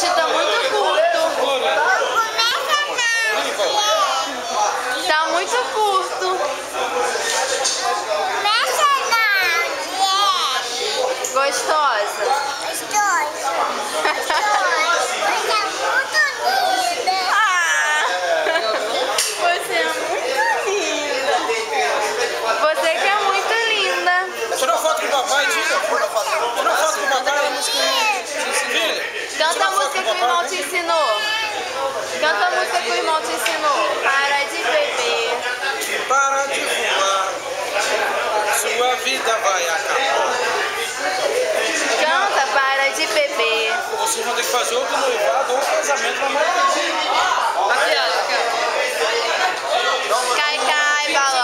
Hoje tá muito curto. Tá muito curto. Gostosa. Você é muito linda. Você que é muito linda. Tira uma foto com o papai, tira. Tira uma foto com o papai. Canta a música que o irmão te ensinou. Canta a música que o irmão te ensinou. Para de beber. Para de fumar. Sua vida vai acabar. Canta, para de beber. Vocês vão ter que fazer outro noivado ou casamento na mão. Aqui, ó. Cai, cai, balão.